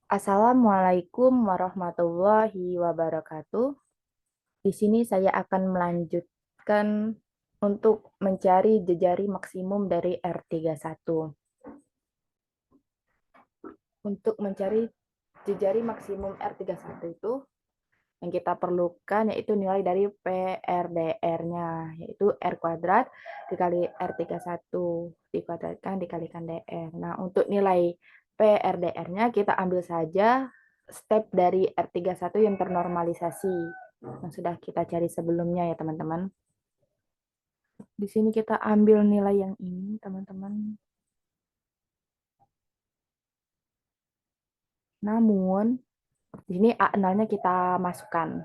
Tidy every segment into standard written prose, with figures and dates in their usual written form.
Assalamualaikum warahmatullahi wabarakatuh. Di sini saya akan melanjutkan untuk mencari jejari maksimum dari R31. Untuk mencari jejari maksimum R31 itu, yang kita perlukan yaitu nilai dari PRDR-nya, yaitu R kuadrat dikali R31, dikuadratkan dikalikan DR. Nah, untuk nilai PRDR-nya kita ambil saja step dari R31 yang ternormalisasi, yang sudah kita cari sebelumnya ya teman-teman. Di sini kita ambil nilai yang ini, teman-teman. Namun, di sini A0-nya kita masukkan.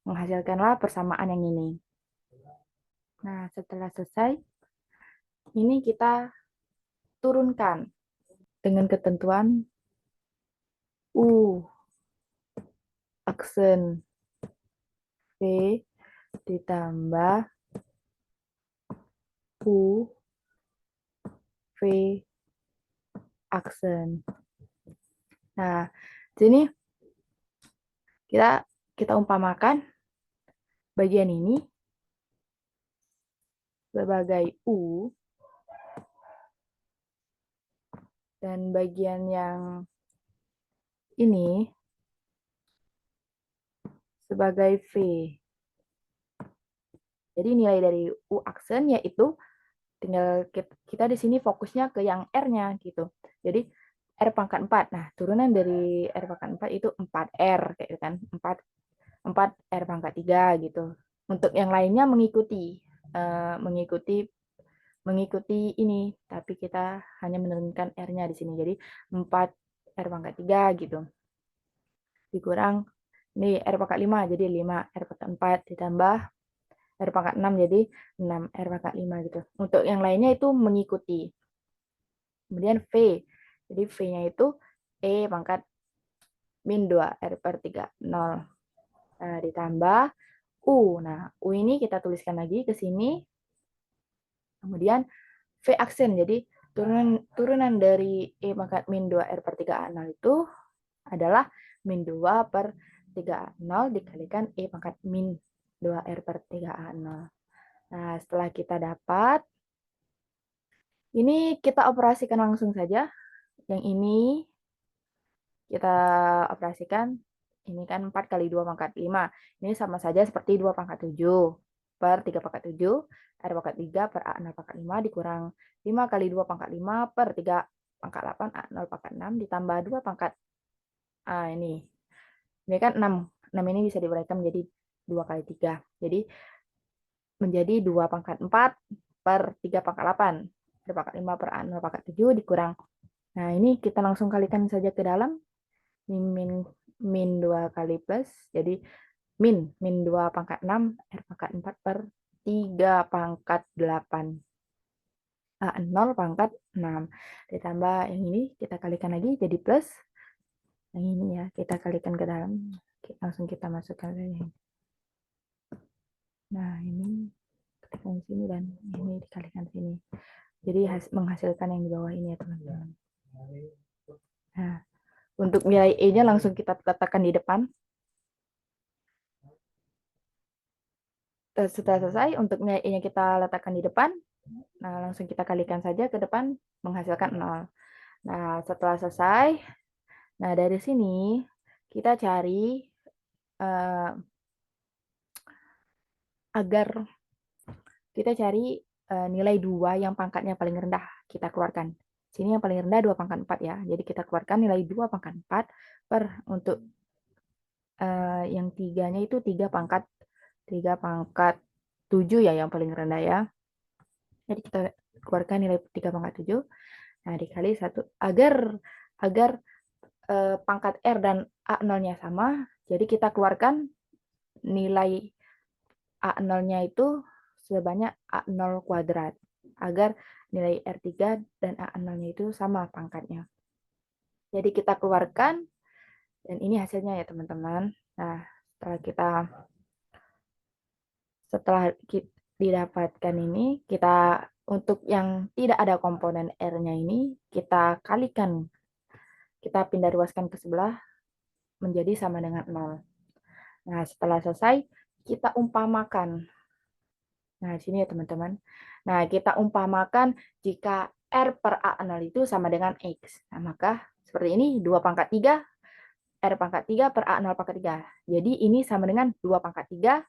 Menghasilkanlah persamaan yang ini. Nah, setelah selesai, ini kita turunkan dengan ketentuan U aksen V ditambah U V aksen. Nah, sini kita umpamakan bagian ini sebagai U dan bagian yang ini sebagai V. Jadi nilai dari U aksen yaitu tinggal kita di sini fokusnya ke yang R-nya gitu. Jadi R pangkat 4. Nah, turunan dari R pangkat 4 itu 4R kayak gitu kan. 4 R pangkat 3 gitu. Untuk yang lainnya mengikuti ini, tapi kita hanya menurunkan R-nya di sini. Jadi 4 R pangkat 3 gitu. Dikurang ini R pangkat 5 jadi 5 R pangkat 4 ditambah R pangkat 6 jadi 6 R pangkat 5 gitu. Untuk yang lainnya itu mengikuti. Kemudian V. Jadi V-nya itu E pangkat min 2 R per 3 0. Nah, ditambah U. Nah, U ini kita tuliskan lagi ke sini. Kemudian V aksen. Jadi turunan dari E pangkat min 2 R per 3 A0 itu adalah min 2 per 3A0 dikalikan E pangkat min 2 R per 3A0. Nah, setelah kita dapat, ini kita operasikan langsung saja. Yang ini kita operasikan, ini kan 4 kali 2 pangkat 5. Ini sama saja seperti 2 pangkat 7 per 3 pangkat 7, R pangkat 3 per A0 pangkat 5 dikurang 5 kali 2 pangkat 5 per 3 pangkat 8 A0 pangkat 6 ditambah 2 pangkat ini. Ini kan 6. 6 ini bisa diberikan menjadi 2 kali 3. Jadi menjadi 2 pangkat 4 per 3 pangkat 8. 3 pangkat 5 per A0 pangkat 7 dikurang. Nah, ini kita langsung kalikan saja ke dalam. Min 2 kali plus. Jadi min 2 pangkat 6 R pangkat 4 per 3 pangkat 8. A0 pangkat 6. Ditambah yang ini kita kalikan lagi jadi plus. Yang ini ya, kita kalikan ke dalam. Langsung kita masukkan saja. Nah, ini kalikan sini dan ini dikalikan sini. Jadi menghasilkan yang di bawah ini ya teman-teman. Nah, untuk nilai E-nya langsung kita letakkan di depan. Setelah selesai, untuk nilai E-nya kita letakkan di depan. Nah, langsung kita kalikan saja ke depan, menghasilkan 0. Nah, setelah selesai, nah dari sini kita cari agar kita cari nilai 2 yang pangkatnya paling rendah kita keluarkan. Sini yang paling rendah 2 pangkat 4 ya. Jadi kita keluarkan nilai 2 pangkat 4 per untuk yang 3-nya itu 3 pangkat 7 ya yang paling rendah ya. Jadi kita keluarkan nilai 3 pangkat 7. Nah, dikali 1 agar pangkat R dan A0-nya sama, jadi kita keluarkan nilai A0-nya itu sebanyak A0 kuadrat agar nilai R3 dan A0-nya itu sama pangkatnya. Jadi kita keluarkan dan ini hasilnya ya teman-teman. Nah, setelah didapatkan ini, kita untuk yang tidak ada komponen R-nya ini kita kalikan kita pindah ruaskan ke sebelah menjadi sama dengan 0. Nah, setelah selesai, kita umpamakan. Nah, di sini ya teman-teman. Nah, kita umpamakan jika R per A0 itu sama dengan X. Nah, maka seperti ini, 2 pangkat 3, R pangkat 3 per A0 pangkat 3. Jadi ini sama dengan 2 pangkat 3,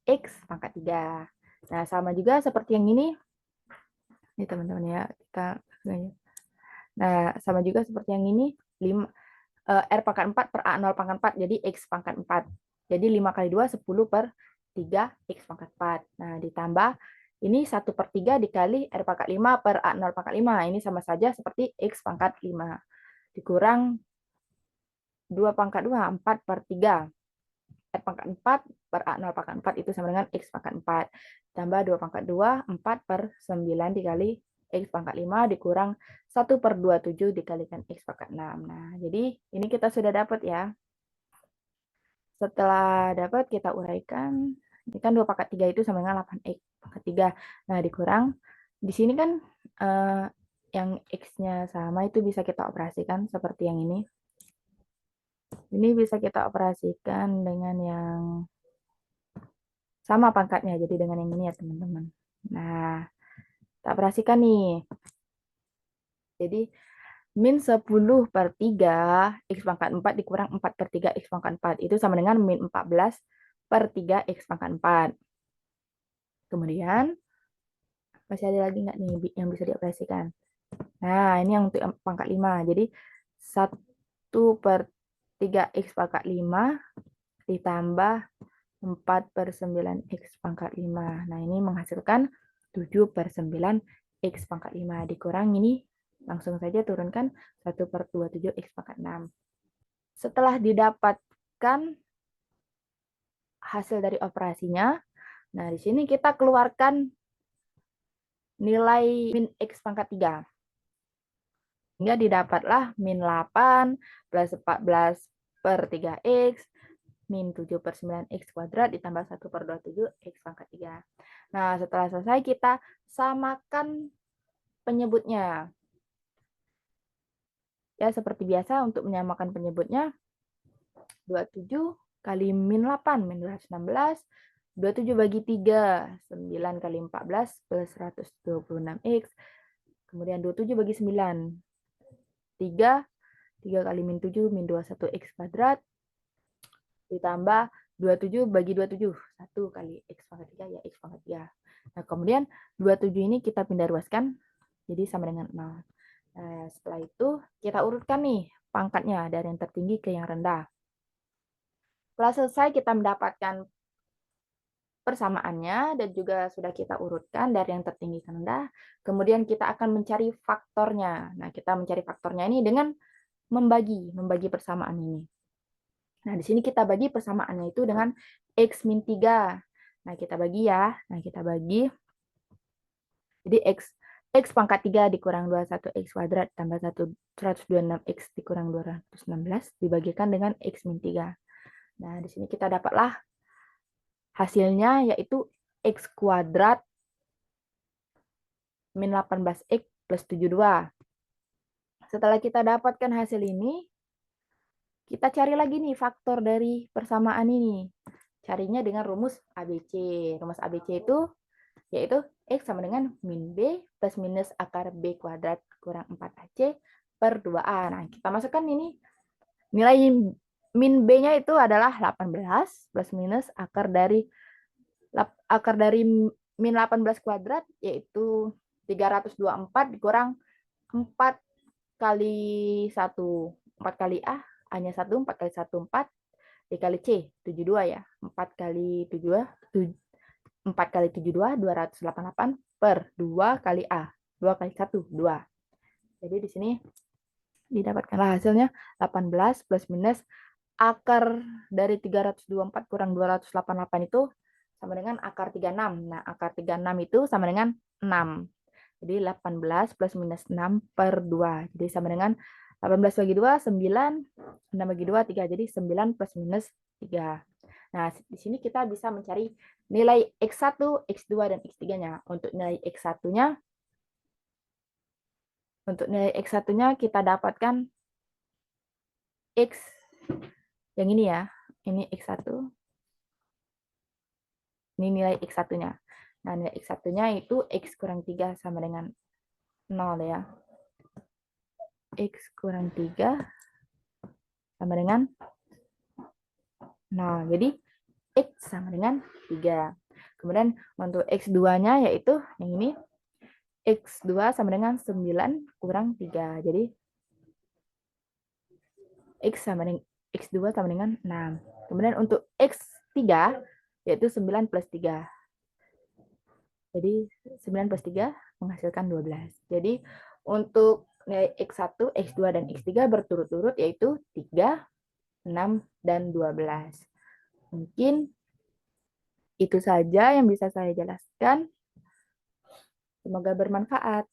X pangkat 3. Nah, sama juga seperti yang ini. Ini teman-teman ya, nah, sama juga seperti yang ini, 5, R pangkat 4 per A0 pangkat 4, jadi X pangkat 4. Jadi 5 kali 2, 10 per 3, X pangkat 4. Nah, ditambah, ini 1 per 3 dikali R pangkat 5 per A0 pangkat 5. Ini sama saja seperti X pangkat 5. Dikurang 2 pangkat 2, 4 per 3. R pangkat 4 per A0 pangkat 4 itu sama dengan X pangkat 4. Tambah 2 pangkat 2, 4 per 9 dikali X pangkat 5 dikurang 1 per 27 dikalikan X pangkat 6. Nah, jadi ini kita sudah dapat ya. Setelah dapat, kita uraikan. Ini kan 2 pangkat 3 itu sama dengan 8X pangkat 3. Nah, dikurang. Di sini kan yang X-nya sama itu bisa kita operasikan seperti yang ini. Ini bisa kita operasikan dengan yang sama pangkatnya, jadi dengan yang ini ya teman-teman. Nah, kita operasikan nih. Jadi, min 10 per 3, X pangkat 4 dikurang 4 per 3, X pangkat 4. Itu sama dengan min 14 per 3, X pangkat 4. Kemudian, masih ada lagi nggak nih yang bisa dioperasikan? Nah, ini yang untuk pangkat 5. Jadi, 1 per 3, X pangkat 5 ditambah 4 per 9 X pangkat 5. Nah, ini menghasilkan 7 per 9 X pangkat 5. Dikurang ini, langsung saja turunkan 1 per 27 X pangkat 6. Setelah didapatkan hasil dari operasinya, nah di sini kita keluarkan nilai min X pangkat 3. Hingga didapatlah min 8 plus 14 per 3X min 7 per 9X kuadrat ditambah 1 per 27 X pangkat 3. Nah, setelah selesai kita samakan penyebutnya. Ya, seperti biasa untuk menyamakan penyebutnya, 27 kali min 8, min 216, 27 bagi 3, 9 kali 14 plus 126X, kemudian 27 bagi 9, 3, 3 kali min 7, min 21X kuadrat, ditambah 27 bagi 27, 1 kali X pangkat 3, ya X pangkat 3. Nah, kemudian 27 ini kita pindah ruaskan, jadi sama dengan 0. Nah, setelah itu kita urutkan nih pangkatnya dari yang tertinggi ke yang rendah. Setelah selesai kita mendapatkan persamaannya dan juga sudah kita urutkan dari yang tertinggi ke rendah. Kemudian kita akan mencari faktornya. Nah, kita mencari faktornya ini dengan membagi persamaan ini. Nah, di sini kita bagi persamaannya itu dengan X min 3. Nah, kita bagi ya. Nah, kita bagi. Jadi X pangkat 3 dikurang 21 X kuadrat tambah 126 X dikurang 216 dibagikan dengan X min 3. Nah, di sini kita dapatlah hasilnya yaitu X kuadrat min 18X plus 72. Setelah kita dapatkan hasil ini, kita cari lagi nih faktor dari persamaan ini. Carinya dengan rumus ABC. Rumus ABC itu yaitu X sama dengan min B plus minus akar B kuadrat kurang 4AC per 2A. Nah, kita masukkan ini. Nilai min B-nya itu adalah 18 plus minus akar dari min 18 kuadrat, yaitu 324 dikurang 4 kali 1. 4 kali A, A-nya 1, 4 kali 1, 4. Dikali C, 72 ya. 4 kali 72, 4 kali 72, 288 per 2 kali A. 2 kali 1, 2. Jadi di sini didapatkanlah hasilnya 18 plus minus akar dari 324 kurang 288 itu sama dengan akar 36. Nah, akar 36 itu sama dengan 6. Jadi 18 plus minus 6 per 2. Jadi sama dengan 18 bagi 2, 9. 6 bagi 2, 3. Jadi 9 plus minus 3. Nah, di sini kita bisa mencari nilai X1, X2, dan X3-nya. Untuk nilai X1-nya kita dapatkan X yang ini ya. Ini X1. Ini nilai X1-nya. Nah, nilai X1-nya itu X kurang 3 sama dengan 0 ya. X kurang 3 sama dengan 0. Jadi, X sama dengan 3. Kemudian untuk X2-nya yaitu yang ini. X2 sama dengan 9 kurang 3. Jadi, X2 sama dengan 6. Kemudian untuk X3 yaitu 9 plus 3. Jadi 9 plus 3 menghasilkan 12. Jadi untuk nilai X1, X2, dan X3 berturut-turut yaitu 3, 6, dan 12. Mungkin itu saja yang bisa saya jelaskan. Semoga bermanfaat.